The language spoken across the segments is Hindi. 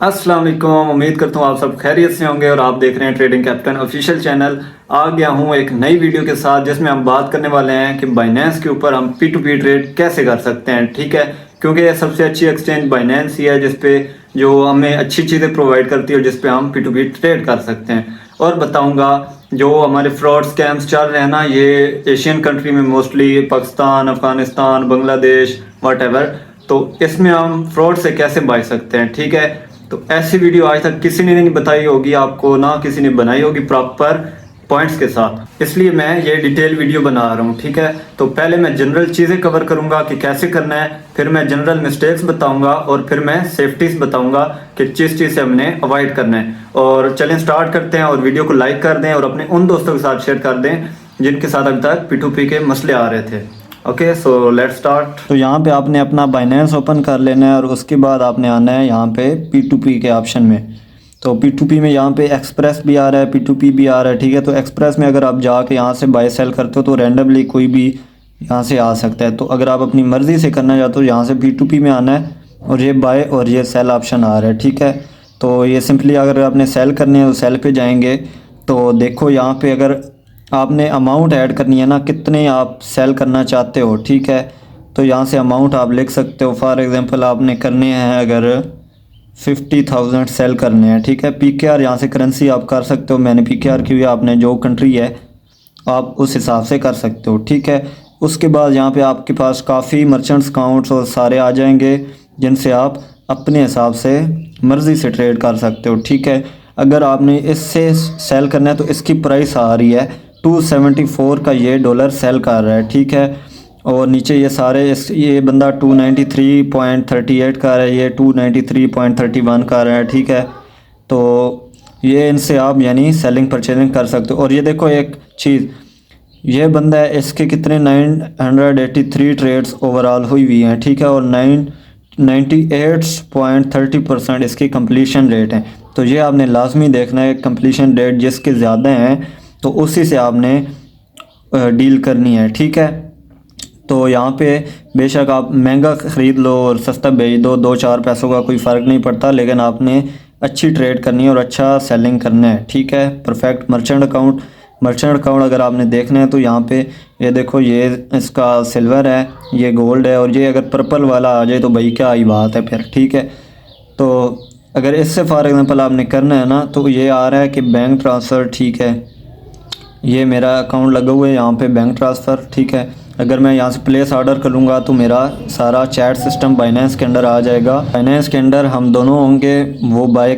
अस्सलाम वालेकुम। उम्मीद करता हूँ आप सब खैरियत से होंगे और आप देख रहे हैं ट्रेडिंग कैप्टन ऑफिशियल चैनल। आ गया हूँ एक नई वीडियो के साथ जिसमें हम बात करने वाले हैं कि बाइनेंस के ऊपर हम P2P ट्रेड कैसे कर सकते हैं। ठीक है, क्योंकि ये सबसे अच्छी एक्सचेंज बाइनेंस ही है जिसपे जो हमें अच्छी चीज़ें प्रोवाइड करती है और जिसपे हम P2P ट्रेड कर सकते हैं। और बताऊँगा जो हमारे फ्रॉड स्कैम्स चल रहे हैं ना, ये एशियन कंट्री में मोस्टली पाकिस्तान, अफगानिस्तान, बांग्लादेश, वट तो इसमें हम फ्रॉड से कैसे बच सकते हैं। ठीक है, तो ऐसी वीडियो आज तक किसी ने नहीं बताई होगी आपको, ना किसी ने बनाई होगी प्रॉपर पॉइंट्स के साथ, इसलिए मैं ये डिटेल वीडियो बना रहा हूँ। ठीक है, तो पहले मैं जनरल चीज़ें कवर करूँगा कि कैसे करना है, फिर मैं जनरल मिस्टेक्स बताऊँगा और फिर मैं सेफ्टीज बताऊँगा कि जिस चीज़ से हमने अवॉइड करना है। और चलें स्टार्ट करते हैं और वीडियो को लाइक कर दें और अपने उन दोस्तों के साथ शेयर कर दें जिनके साथ अभी तक P2P के मसले आ रहे थे। Okay, so let's start. तो यहाँ पे आपने अपना बाइनेंस ओपन कर लेना है और उसके बाद आपने आना है यहाँ पे P2P के ऑप्शन में। तो P2P में यहाँ पे एक्सप्रेस भी आ रहा है, P2P भी आ रहा है। ठीक है, तो एक्सप्रेस में अगर आप जाके यहाँ से बाय सेल करते हो तो रैंडमली कोई भी यहाँ से आ सकता है। तो अगर आप अपनी मर्ज़ी से करना चाहते हो यहाँ से P2P में आना है और ये बाय और ये सेल ऑप्शन आ रहा है। ठीक है, तो ये सिंपली अगर आपने सेल करने है तो सेल पे जाएंगे। तो देखो यहाँ पे अगर आपने अमाउंट ऐड करनी है ना, कितने आप सेल करना चाहते हो। ठीक है, तो यहाँ से अमाउंट आप लिख सकते हो। फॉर एग्जांपल आपने करने हैं अगर 50,000 सेल करने हैं। ठीक है, PKR यहाँ से करेंसी आप कर सकते हो। मैंने PKR की हुई, आपने जो कंट्री है आप उस हिसाब से कर सकते हो। ठीक है, उसके बाद यहाँ पे आपके पास काफ़ी मर्चेंट्स अकाउंट्स और सारे आ जाएंगे जिनसे आप अपने हिसाब से मर्ज़ी से ट्रेड कर सकते हो। ठीक है, अगर आपने इससे सेल करना है तो इसकी प्राइस आ रही है 274 का, ये डॉलर सेल कर रहा है। ठीक है, और नीचे ये सारे ये बंदा 293.38 का रहा है, ये 293.31 का रहा है। ठीक है, तो ये इनसे आप यानी सेलिंग परचेजिंग कर सकते हो। और ये देखो एक चीज़, ये बंदा है, इसके कितने 983 ट्रेड्स ओवरऑल हुई हैं। ठीक है, और 98.30% इसकी कंप्लीशन रेट है। तो ये आपने लाजमी देखना है, कंप्लीशन रेट जिसके ज़्यादा हैं तो उसी से आपने डील करनी है। ठीक है, तो यहाँ पे बेशक आप महंगा ख़रीद लो और सस्ता बेच दो, 2-4 पैसों का कोई फ़र्क नहीं पड़ता, लेकिन आपने अच्छी ट्रेड करनी है और अच्छा सेलिंग करना है। ठीक है, परफेक्ट मर्चेंट अकाउंट अगर आपने देखना है तो यहाँ पे ये देखो, ये इसका सिल्वर है, ये गोल्ड है, और ये अगर पर्पल वाला आ जाए तो भाई क्या ही बात है फिर। ठीक है, तो अगर इससे फॉर एग्ज़ाम्पल आपने करना है ना तो ये आ रहा है कि बैंक ट्रांसफ़र। ठीक है, ये मेरा अकाउंट लगा हुआ है यहाँ पे बैंक ट्रांसफ़र। ठीक है, अगर मैं यहाँ से प्लेस ऑर्डर करूँगा तो मेरा सारा चैट सिस्टम बाइनेंस के अंदर आ जाएगा। बाइनेंस के अंदर हम दोनों होंगे, वो बाय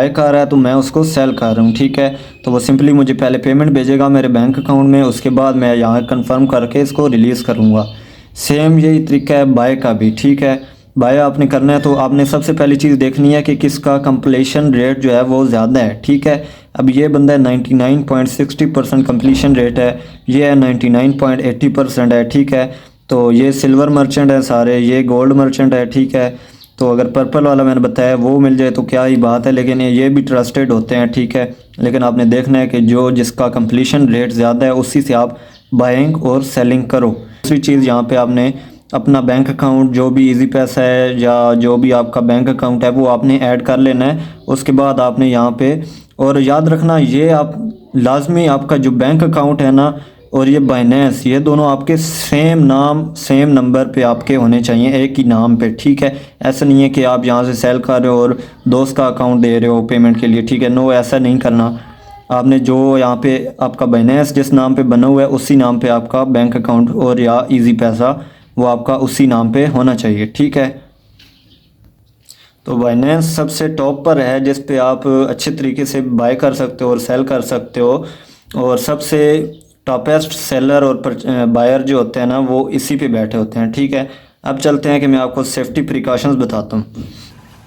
कर रहा है तो मैं उसको सेल कर रहा हूँ। ठीक है, तो वो सिंपली मुझे पहले पेमेंट भेजेगा मेरे बैंक अकाउंट में, उसके बाद मैं यहाँ कन्फर्म करके इसको रिलीज़ करूँगा। सेम यही तरीका है बाय का भी। ठीक है, बाय आपने करना है तो आपने सबसे पहली चीज़ देखनी है कि किसका कंप्लीशन रेट जो है वो ज़्यादा है। ठीक है, अब ये बंदा 99.60% कंप्लीशन रेट है, ये है 99.80% है। ठीक है, तो ये सिल्वर मर्चेंट है सारे, ये गोल्ड मर्चेंट है। ठीक है, तो अगर पर्पल वाला मैंने बताया वो मिल जाए तो क्या ही बात है, लेकिन ये भी ट्रस्टेड होते हैं। ठीक है, लेकिन आपने देखना है कि जो जिसका कंप्लीशन रेट ज़्यादा है उसी से आप बाइंग और सेलिंग करो। दूसरी चीज़ यहाँ पे आपने अपना बैंक अकाउंट, जो भी इजी पैसा है या जो भी आपका बैंक अकाउंट है वो आपने ऐड कर लेना है। उसके बाद आपने यहाँ पे, और याद रखना ये आप लाजमी आपका जो बैंक अकाउंट है ना और ये बाइनेंस, ये दोनों आपके सेम नाम सेम नंबर पे आपके होने चाहिए, एक ही नाम पे। ठीक है, ऐसा नहीं है कि आप यहाँ से सेल कर रहे हो और दोस्त का अकाउंट दे रहे हो पेमेंट के लिए। ठीक है, नो, ऐसा नहीं करना। आपने जो यहाँ पे आपका बाइनेंस जिस नाम पे बना हुआ है उसी नाम पे आपका बैंक अकाउंट और या इजी पैसा वो आपका उसी नाम पे होना चाहिए। ठीक है, तो बाइनेंस सबसे टॉप पर है जिस पे आप अच्छे तरीके से बाय कर सकते हो और सेल कर सकते हो, और सबसे टॉपेस्ट सेलर और बायर जो होते हैं ना वो इसी पे बैठे होते हैं। ठीक है, अब चलते हैं कि मैं आपको सेफ्टी प्रिकॉशंस बताता हूँ।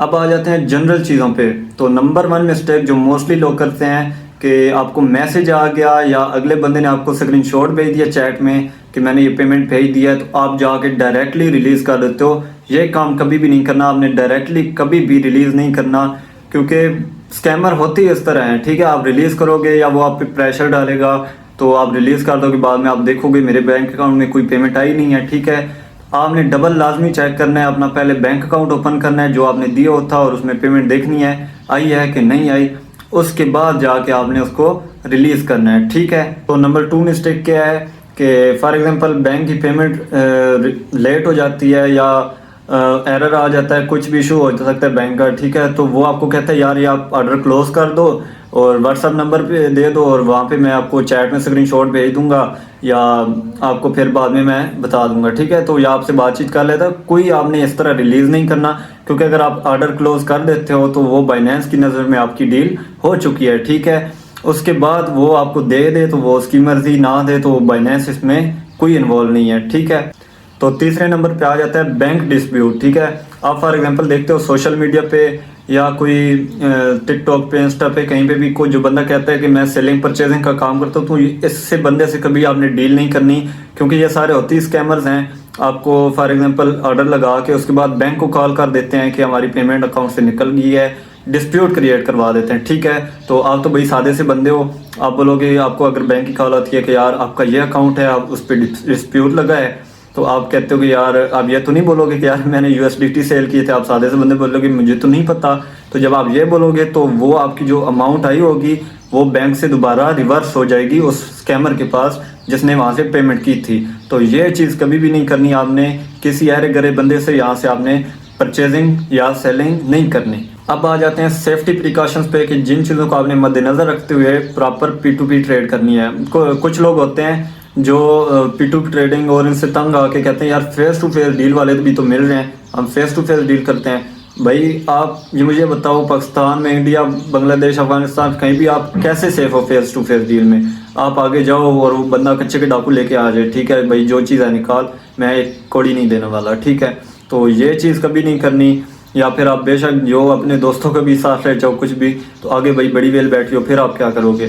अब आ जाते हैं जनरल चीज़ों पे। तो नंबर 1 मिस्टेक जो मोस्टली लोग करते हैं कि आपको मैसेज आ गया या अगले बंदे ने आपको स्क्रीनशॉट भेज दिया चैट में कि मैंने ये पेमेंट भेज दिया है, तो आप जाके डायरेक्टली रिलीज़ कर देते हो। ये काम कभी भी नहीं करना, आपने डायरेक्टली कभी भी रिलीज़ नहीं करना, क्योंकि स्कैमर होते ही इस तरह हैं। ठीक है, आप रिलीज़ करोगे या वो आप पे प्रेशर डालेगा तो आप रिलीज़ कर दोगे, बाद में आप देखोगे मेरे बैंक अकाउंट में कोई पेमेंट आई नहीं है। ठीक है, आपने डबल लाजमी चेक करना है अपना, पहले बैंक अकाउंट ओपन करना है जो आपने दिया होता और उसमें पेमेंट देखनी है आई है कि नहीं आई, उसके बाद जाके आपने उसको रिलीज़ करना है, ठीक है। तो नंबर 2 मिस्टेक क्या है कि फॉर एग्जांपल बैंक की पेमेंट लेट हो जाती है या एरर आ जाता है, कुछ भी इशू हो सकता है बैंक का, ठीक है। तो वो आपको कहता है यार ये आप ऑर्डर क्लोज कर दो और व्हाट्सअप नंबर पे दे दो और वहाँ पे मैं आपको चैट में स्क्रीनशॉट भेज दूंगा या आपको फिर बाद में मैं बता दूंगा, ठीक है। तो या आपसे बातचीत कर लेता, कोई आपने इस तरह रिलीज़ नहीं करना, क्योंकि अगर आप ऑर्डर क्लोज कर देते हो तो वो बाइनेंस की नज़र में आपकी डील हो चुकी है, ठीक है। उसके बाद वो आपको दे तो वो उसकी मर्ज़ी, ना दे तो बाइनेंस इसमें कोई इन्वॉल्व नहीं है, ठीक है। तो तीसरे नंबर पे आ जाता है बैंक डिस्प्यूट, ठीक है। आप फॉर एग्जांपल देखते हो सोशल मीडिया पे या कोई टिकटॉक पे, इंस्टा पे, कहीं पे भी कोई जो बंदा कहता है कि मैं सेलिंग परचेजिंग का काम करता हूँ, तो इससे बंदे से कभी आपने डील नहीं करनी, क्योंकि ये सारे होती ही स्कैमर्स हैं। आपको फॉर एग्जांपल ऑर्डर लगा के उसके बाद बैंक को कॉल कर देते हैं कि हमारी पेमेंट अकाउंट से निकल गई है, डिस्प्यूट क्रिएट करवा देते हैं, ठीक है। तो आप तो भाई सादे से बंदे हो, आप बोलोगे, आपको अगर बैंक की कॉल आती है कि यार आपका ये अकाउंट है, आप उस पर डिस्प्यूट लगा है, तो आप कहते हो कि यार आप ये तो नहीं बोलोगे कि यार मैंने USDT सेल किए थे, आप सादे से बंदे बोलोगे मुझे तो नहीं पता। तो जब आप ये बोलोगे तो वो आपकी जो अमाउंट आई होगी वो बैंक से दोबारा रिवर्स हो जाएगी उस स्कैमर के पास जिसने वहाँ से पेमेंट की थी। तो ये चीज़ कभी भी नहीं करनी आपने, किसी अरे गरे बंदे से यहाँ से आपने परचेजिंग या सेलिंग नहीं करनी। अब आ जाते हैं सेफ्टी प्रिकॉशंस पे कि जिन चीज़ों को आपने मद्देनज़र रखते हुए प्रॉपर P2P ट्रेड करनी है। कुछ लोग होते हैं जो P2P ट्रेडिंग और इनसे तंग आके कहते हैं यार फेस टू फेस डील वाले भी तो मिल रहे हैं, हम फेस टू फेस डील करते हैं। भाई आप ये मुझे बताओ, पाकिस्तान में, इंडिया, बांग्लादेश, अफगानिस्तान, कहीं भी आप कैसे सेफ हो फेस टू फेस डील में? आप आगे जाओ और वो बंदा कच्चे के डाकू लेके आ जाए, ठीक है भाई जो चीज़ है निकाल, मैं एक कौड़ी नहीं देने वाला, ठीक है। तो ये चीज़ कभी नहीं करनी। या फिर आप बेशक जो अपने दोस्तों के भी साथ रह जाओ कुछ भी, तो आगे भाई बड़ी वेल बैठी हो, फिर आप क्या करोगे?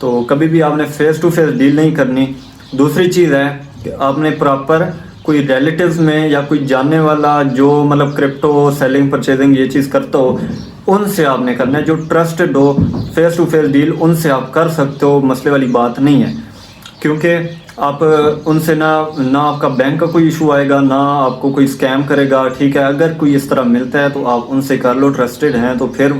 तो कभी भी आपने फेस टू फेस डील नहीं करनी। दूसरी चीज़ है कि आपने प्रॉपर कोई रिलेटिव्स में या कोई जानने वाला जो मतलब क्रिप्टो सेलिंग परचेजिंग ये चीज़ करता हो, उनसे आपने करना है, जो ट्रस्टेड हो, फेस टू फेस डील उनसे आप कर सकते हो, मसले वाली बात नहीं है। क्योंकि आप उनसे ना आपका बैंक का कोई इशू आएगा, ना आपको कोई स्कैम करेगा, ठीक है। अगर कोई इस तरह मिलता है तो आप उनसे कर लो, ट्रस्टेड हैं तो फिर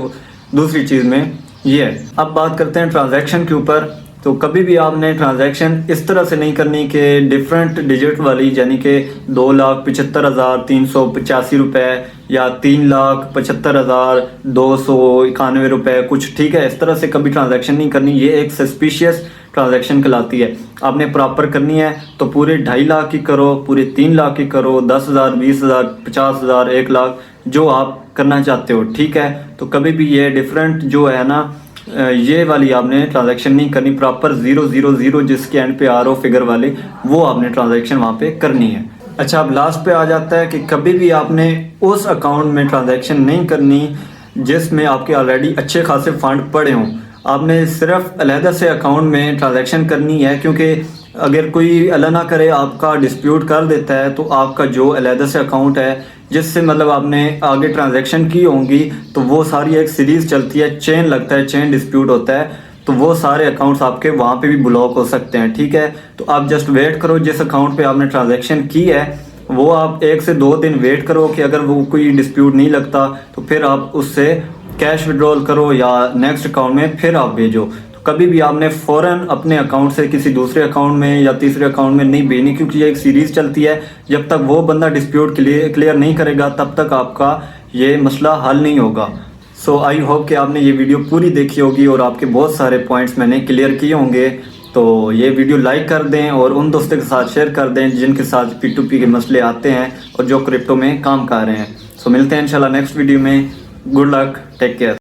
दूसरी चीज़ में ये है। अब बात करते हैं ट्रांजैक्शन के ऊपर। तो कभी भी आपने ट्रांजैक्शन इस तरह से नहीं करनी कि डिफरेंट डिजिट वाली, यानी कि 2,75,385 रुपये या 3,75,291 रुपये कुछ, ठीक है। इस तरह से कभी ट्रांजैक्शन नहीं करनी, ये एक सस्पिशियस ट्रांजैक्शन कहलाती है। आपने प्रॉपर करनी है तो पूरे 2.5 लाख की करो, पूरे 3 लाख की करो, 10,000, 20,000, 50,000, 1 लाख, जो आप करना चाहते हो, ठीक है। तो कभी भी ये डिफरेंट जो है ना, ये वाली आपने ट्रांजैक्शन नहीं करनी। प्रॉपर 000 जिसके एंड पे RO फिगर वाले, वो आपने ट्रांजैक्शन वहाँ पे करनी है। अच्छा, अब लास्ट पे आ जाता है कि कभी भी आपने उस अकाउंट में ट्रांजैक्शन नहीं करनी जिसमें आपके ऑलरेडी अच्छे खासे फंड पड़े हों। आपने सिर्फ अलहदा से अकाउंट में ट्रांजैक्शन करनी है, क्योंकि अगर कोई अल्लाह ना करे आपका डिस्प्यूट कर देता है तो आपका जो अलहदा से अकाउंट है जिससे मतलब आपने आगे ट्रांजैक्शन की होंगी, तो वो सारी एक सीरीज़ चलती है, चेन लगता है, चेन डिस्प्यूट होता है, तो वो सारे अकाउंट्स आपके वहाँ पे भी ब्लॉक हो सकते हैं, ठीक है। तो आप जस्ट वेट करो, जिस अकाउंट पे आपने ट्रांजैक्शन की है वो आप 1 से 2 दिन वेट करो कि अगर वो कोई डिस्प्यूट नहीं लगता तो फिर आप उससे कैश विड्रॉल करो या नेक्स्ट अकाउंट में फिर आप भेजो। तो कभी भी आपने फ़ौरन अपने अकाउंट से किसी दूसरे अकाउंट में या तीसरे अकाउंट में नहीं भेजनी, क्योंकि ये एक सीरीज़ चलती है। जब तक वो बंदा डिस्प्यूट क्लियर नहीं करेगा तब तक आपका ये मसला हल नहीं होगा। सो आई होप कि आपने ये वीडियो पूरी देखी होगी और आपके बहुत सारे पॉइंट्स मैंने क्लियर किए होंगे। तो ये वीडियो लाइक कर दें और उन दोस्तों के साथ शेयर कर दें जिनके साथ P2P के मसले आते हैं और जो क्रिप्टो में काम कर रहे हैं। सो मिलते हैं इंशाल्लाह नेक्स्ट वीडियो में। Good luck, take care.